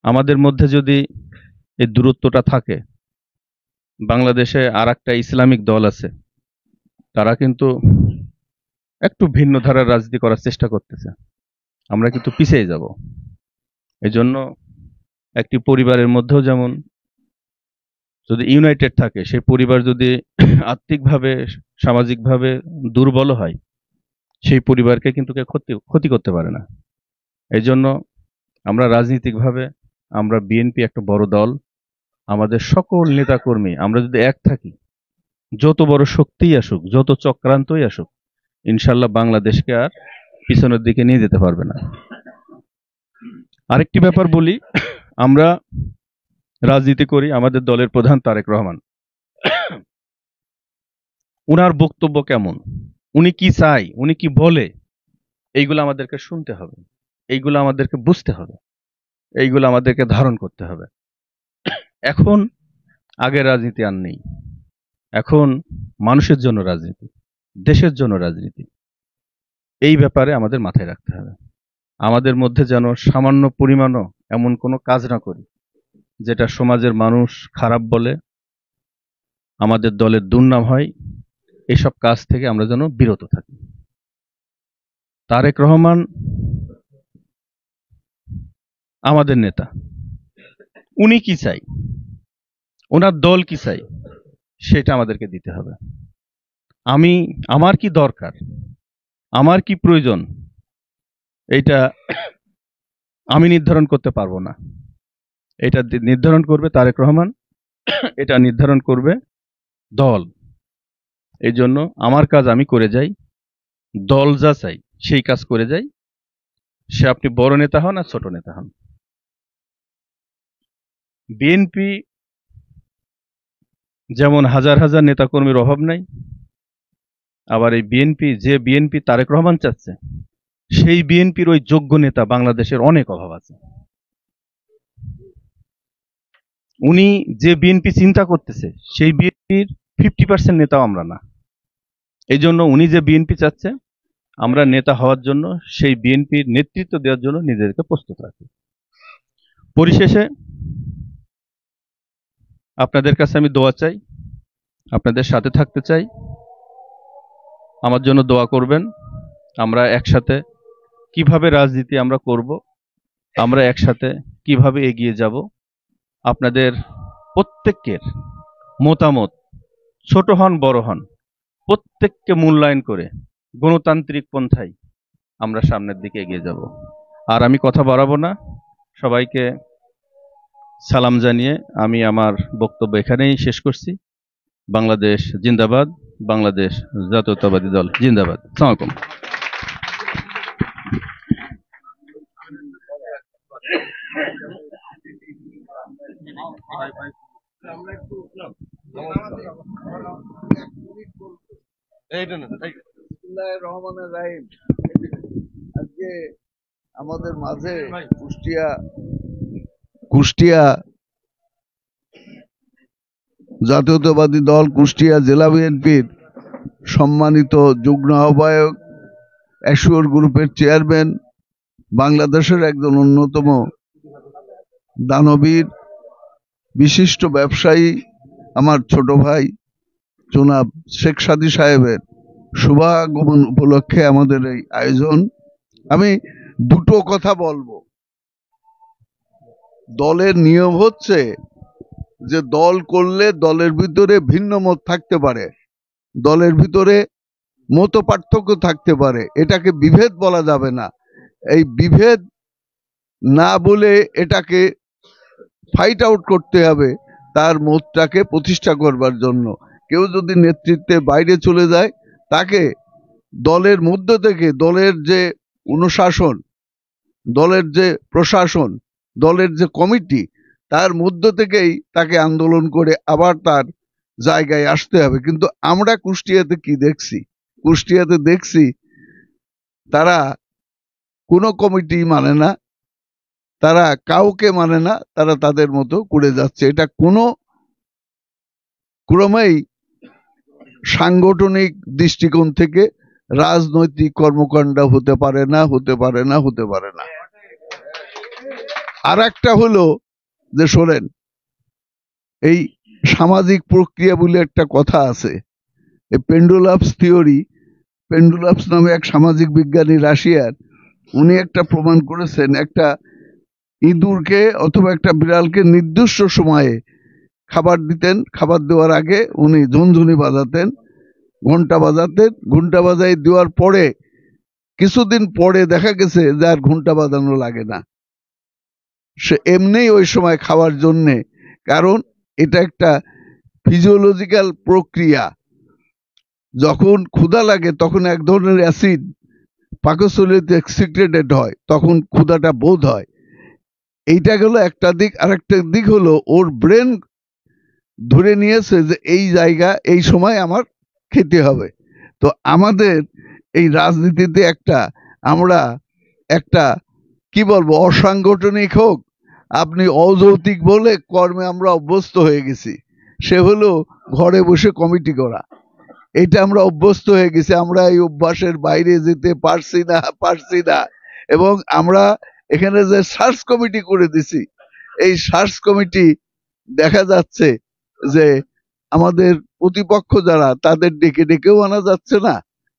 আমাদের মধ্যে যদি এই দূরত্বটা থাকে, বাংলাদেশে আর একটা ইসলামিক দল আছে, তারা কিন্তু একটু ভিন্ন ধারার রাজনীতি করার চেষ্টা করতেছে। আমরা কিন্তু পিছিয়ে যাব। এই জন্য একটি পরিবারের মধ্যেও যেমন যদি ইউনাইটেড থাকে, সেই পরিবার যদি আর্থিকভাবে সামাজিকভাবে দুর্বল হয়, সেই পরিবারকে কিন্তু কেউ ক্ষতি করতে পারে না। এই জন্য আমরা রাজনীতিকভাবে আমরা বিএনপি একটা বড় দল, আমাদের সকল নেতাকর্মী আমরা যদি এক থাকি, যত বড় শক্তিই আসুক, যত চক্রান্তই আসুক, ইনশাল্লাহ বাংলাদেশকে আর পিছনের দিকে নিয়ে যেতে পারবে না। আরেকটি ব্যাপার বলি, আমরা রাজনীতি করি, আমাদের দলের প্রধান তারেক রহমান, উনার বক্তব্য কেমন, উনি কি চাই, উনি কি বলে, এইগুলো আমাদেরকে শুনতে হবে, এইগুলো আমাদেরকে বুঝতে হবে, এইগুলো আমাদেরকে ধারণ করতে হবে। এখন আগের রাজনীতি আর নেই, এখন মানুষের জন্য রাজনীতি, দেশের জন্য রাজনীতি। এই ব্যাপারে আমাদের মাথায় রাখতে হবে। আমাদের মধ্যে যেন সামান্য পরিমাণও এমন কোনো কাজ না করি যেটা সমাজের মানুষ খারাপ বলে, আমাদের দলের দুর্নাম হয়। এসব কাজ থেকে আমরা যেন বিরত থাকি। তারেক রহমান আমাদের নেতা, উনি কি চাই, ওনার দল কি চাই, সেটা আমাদেরকে দিতে হবে। আমার কি দরকার, আমার কি প্রয়োজন, এইটা আমি নির্ধারণ করতে পারবো না। এটা নির্ধারণ করবে তারেক রহমান, এটা নির্ধারণ করবে দল। এই জন্য আমার কাজ আমি করে যাই, দল যা চাই সেই কাজ করে যাই, সে আপনি বড় নেতা হন আর ছোট নেতা হন। বিএনপি যেমন হাজার হাজার নেতাকর্মীর অভাব নাই, আবার এই বিএনপি তারেক রহমান চাচ্ছে, সেই বিএনপির ওই যোগ্য নেতা বাংলাদেশের অনেক অভাব আছে। উনি যে বিএনপি চিন্তা করতেছে, সেই বিএনপির 50% নেতাও আমরা না। এই জন্য উনি যে বিএনপি চাচ্ছে, আমরা নেতা হওয়ার জন্য, সেই বিএনপির নেতৃত্ব দেওয়ার জন্য নিজেদেরকে প্রস্তুত রাখি। পরিশেষে আপনাদের কাছে আমি দোয়া চাই, আপনাদের সাথে থাকতে চাই, আমার জন্য দোয়া করবেন। আমরা একসাথে কিভাবে রাজনীতি আমরা করব, আমরা একসাথে কিভাবে এগিয়ে যাব, আপনাদের প্রত্যেকের মতামত, ছোট হন বড় হন, প্রত্যেককে মূল্যায়ন করে গণতান্ত্রিক পন্থায় আমরা সামনের দিকে এগিয়ে যাব। আর আমি কথা বাড়াবো না, সবাইকে সালাম জানিয়ে আমি আমার বক্তব্য এখানেই শেষ করছি। বাংলাদেশ জিন্দাবাদ, বাংলাদেশ জাতীয়তাবাদী দল জিন্দাবাদ। আসসালামু আলাইকুম। রহমানের রাহিম, আজকে আমাদের মাঝে কুষ্টিয়া জাতীয়তাবাদী দল কুষ্টিয়া জেলা বিএনপির সম্মানিত যুগ্ম আহ্বায়ক, অ্যাশিওর গ্রুপের চেয়ারম্যান, বাংলাদেশের একজন অন্যতম দানবীর বিশিষ্ট ব্যবসায়ী, আমার ছোট ভাই জনাব শেখ সাদী সাহেবের শুভাগমন উপলক্ষে আমাদের এই আয়োজন। আমি দুটো কথা বলবো। দলের নিয়ম হচ্ছে যে দল করলে দলের ভিতরে ভিন্ন মত থাকতে পারে, দলের ভিতরে মত পার্থক্য থাকতে পারে, এটাকে বিভেদ বলা যাবে না। এই বিভেদ না বলে এটাকে ফাইট আউট করতে হবে, তার মতটাকে প্রতিষ্ঠা করবার জন্য। কেউ যদি নেতৃত্বে বাইরে চলে যায়, তাকে দলের মধ্য থেকে, দলের যে অনুশাসন, দলের যে প্রশাসন, দলের যে কমিটি, তার মধ্য থেকেই তাকে আন্দোলন করে আবার তার জায়গায় আসতে হবে। কিন্তু আমরা কুষ্টিয়াতে কি দেখছি, কুষ্টিয়াতে দেখছি তারা কোনো কমিটি মানে না, তারা কাউকে মানে না, তারা তাদের মতো করে যাচ্ছে। এটা কোনো ক্রমেই সাংগঠনিক দৃষ্টিকোণ থেকে রাজনৈতিক কর্মকাণ্ড হতে পারে না, হতে পারে না, হতে পারে না। আর একটা হলো যে শোনেন, এই সামাজিক প্রক্রিয়া বলে একটা কথা আছে, এই পেন্ডুলামস থিওরি, পেন্ডুলামস নামে এক সামাজিক বিজ্ঞানী রাশিয়ার, উনি একটা প্রমাণ করেছেন, একটা ইঁদুরকে অথবা একটা বিড়ালকে নির্দিষ্ট সময়ে খাবার দিতেন, খাবার দেওয়ার আগে উনি ঝুনঝুনি বাজাতেন, ঘন্টা বাজাতেন, ঘন্টা বাজাই দেওয়ার পরে কিছুদিন পরে দেখা গেছে যে আর ঘন্টা বাজানো লাগে না, সে এমনিই ওই সময় খাওয়ার জন্যে। কারণ এটা একটা ফিজিওলজিক্যাল প্রক্রিয়া। যখন ক্ষুধা লাগে তখন এক ধরনের অ্যাসিড পাকস্থলীতে সিক্রেটেড হয়, তখন ক্ষুধাটা বোধ হয়। এইটা গেল একটা দিক। আর একটা দিক হলো ওর ব্রেন ধরে নিয়েছে যে এই জায়গা এই সময় আমার খেতে হবে। তো আমাদের এই রাজনীতিতে আমরা একটা কি বলবো, অসাংগঠনিক হোক, আপনি অযৌক্তিক বলে কর্মে আমরা অভ্যস্ত হয়ে গেছি। সে হলো ঘরে বসে কমিটি করা, এটা আমরা অভ্যস্ত হয়ে গেছি। আমরা এই অভ্যাসের বাইরে যেতে পারছি না। এবং আমরা এখানে যে সার্চ কমিটি করে দিছি, এই সার্চ কমিটি দেখা যাচ্ছে যে আমাদের প্রতিপক্ষ যারা, তাদের ডেকে ডেকেও আনা যাচ্ছে না।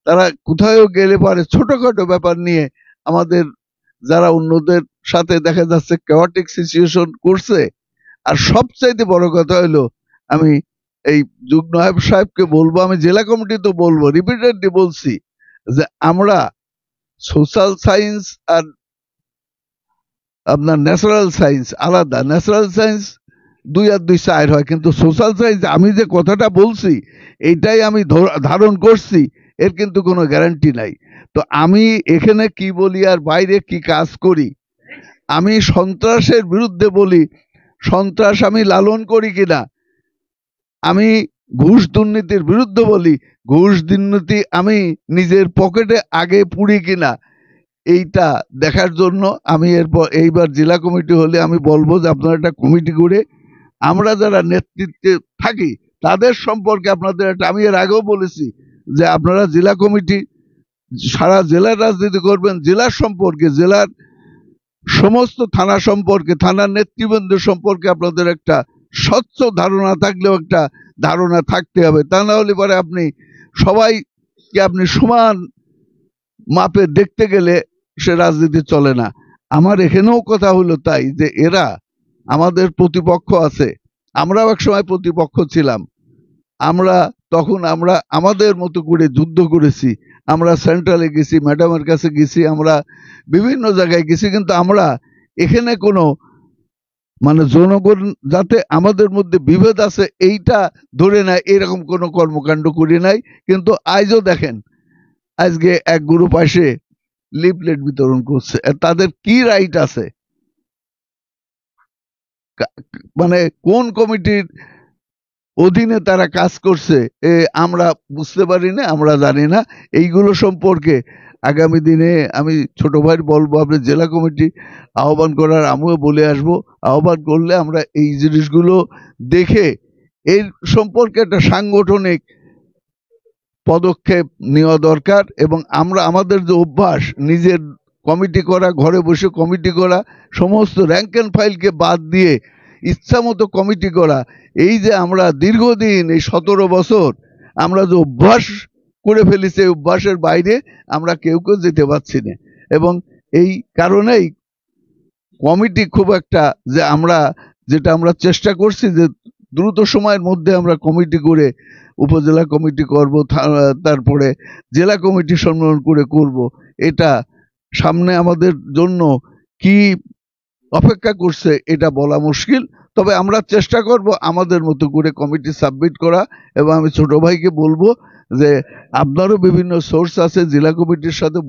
তারা কোথাও গেলে পারে ছোটখাটো ব্যাপার নিয়ে আমাদের যারা অন্যদের সাথে দেখা যাচ্ছে কেওয়াটিক সিচুয়েশন করছে। আর সবচাইতে বড় কথা হলো, আমি এই যুগ্ম নায়েব সাহেবকে বলবো, আমি জেলা কমিটি তো বলবো, রিপিটেডলি বলছি যে আমরা সোশ্যাল সায়েন্স আর আপনার ন্যাচারাল সায়েন্স আলাদা। ন্যাচারাল সায়েন্স 2 আর 2 4 হয়, কিন্তু সোশ্যাল সায়েন্স আমি যে কথাটা বলছি এইটাই আমি ধারণ করছি, এর কিন্তু কোনো গ্যারান্টি নাই। তো আমি এখানে কি বলি আর বাইরে কি কাজ করি, আমি সন্ত্রাসের বিরুদ্ধে বলি, সন্ত্রাস আমি লালন করি কিনা, আমি ঘুষ দুর্নীতির বিরুদ্ধে বলি, ঘুষ দুর্নীতি আমি নিজের পকেটে আগে পুড়ি কিনা, এইটা দেখার জন্য আমি এইবার জেলা কমিটি হলে আমি বলবো যে আপনারা একটা কমিটি করে আমরা যারা নেতৃত্বে থাকি তাদের সম্পর্কে আপনাদের আমি এর আগেও বলেছি যে আপনারা জেলা কমিটি সারা জেলার রাজনীতি করবেন, জেলার সম্পর্কে, জেলার সমস্ত থানা সম্পর্কে, থানার নেতৃবৃন্দ সম্পর্কে আপনাদের একটা স্বচ্ছ ধারণা থাকলেও একটা ধারণা থাকতে হবে। তা না হলে পরে আপনি সবাইকে আপনি সমান মাপে দেখতে গেলে সে রাজনীতি চলে না। আমার এখানেও কথা হলো তাই যে এরা আমাদের প্রতিপক্ষ আছে, আমরাও একসময় প্রতিপক্ষ ছিলাম, তখন আমরা আমাদের মতো করে যুদ্ধ করেছি, আমরা সেন্ট্রালে গেছি, ম্যাডামের কাছে গেছি, আমরা বিভিন্ন জায়গায় গেছি, কিন্তু আমরা এখানে কোনো জনগণ যাতে আমাদের মধ্যে বিভেদ আছে এইটা ধরে নেয় এরকম কোনো কর্মকাণ্ড করি নাই। কিন্তু আজও দেখেন, আজকে এক গ্রুপ আসে লিফলেট বিতরণ করছে, তাদের কি রাইট আছে? কোন কমিটির অধীনে তারা কাজ করছে আমরা বুঝতে পারি না, আমরা জানি না। এইগুলো সম্পর্কে আগামী দিনে আমি ছোট ভাই বলবো, আপনি জেলা কমিটি আহ্বান করার আমিও বলে আসবো, আহ্বান করলে আমরা এই জিনিসগুলো দেখে এর সম্পর্কে একটা সাংগঠনিক পদক্ষেপ নেওয়া দরকার। এবং আমাদের যে অভ্যাস নিজের কমিটি করা, ঘরে বসে কমিটি করা, সমস্ত র্যাঙ্ক অ্যান্ড ফাইলকে বাদ দিয়ে ইচ্ছা মতো কমিটি করা, এই যে আমরা দীর্ঘদিন এই 17 বছর আমরা যে অভ্যাস করে ফেলেছি, এই অভ্যাসের বাইরে আমরা কেউ যেতে পারছি না। এবং এই কারণেই কমিটি খুব একটা যে যেটা আমরা চেষ্টা করছি যে দ্রুত সময়ের মধ্যে আমরা কমিটি করে উপজেলা কমিটি করব, তারপরে জেলা কমিটি সম্মেলন করে করব। এটা সামনে আমাদের জন্য কি অপেক্ষা করছে এটা বলা মুশকিল, তবে আমরা চেষ্টা করব আমাদের মতো করে কমিটি সাবমিট করা। এবং আমি ছোট ভাইকে বলবো যে আপনারও বিভিন্ন সোর্স আছে, জেলা কমিটির সাথে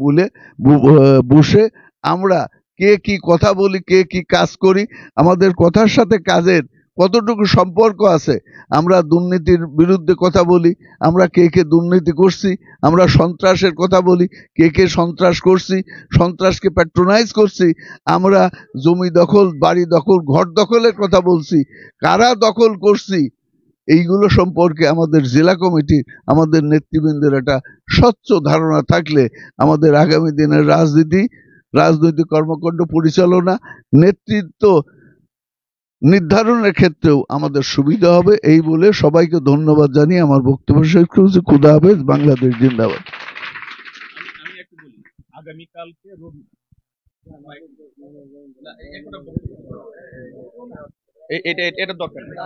বসে আমরা কে কি কথা বলি, কে কি কাজ করি, আমাদের কথার সাথে কাজের কতটুকু সম্পর্ক আছে, আমরা দুর্নীতির বিরুদ্ধে কথা বলি, আমরা কে কে দুর্নীতি করছি, আমরা সন্ত্রাসের কথা বলি, কে কে সন্ত্রাস করছি, সন্ত্রাসকে প্যাট্রোনাইজ করছি, আমরা জমি দখল, বাড়ি দখল, ঘর দখলের কথা বলছি, কারা দখল করছি, এইগুলো সম্পর্কে আমাদের জেলা কমিটি, আমাদের নেতৃবৃন্দের একটা স্বচ্ছ ধারণা থাকলে আমাদের আগামী দিনের রাজনীতি রাজনৈতিক কর্মকাণ্ড পরিচালনা, নেতৃত্ব নির্ধারণের ক্ষেত্রেও আমাদের সুবিধা হবে। এই বলে সবাইকে ধন্যবাদ জানিয়ে আমার বক্তব্য শেষ করছি। খুদা হাফেজ, বাংলাদেশ জিন্দাবাদ। আমি একটু বলি, আগামীকালকে এটা দরকার নেই।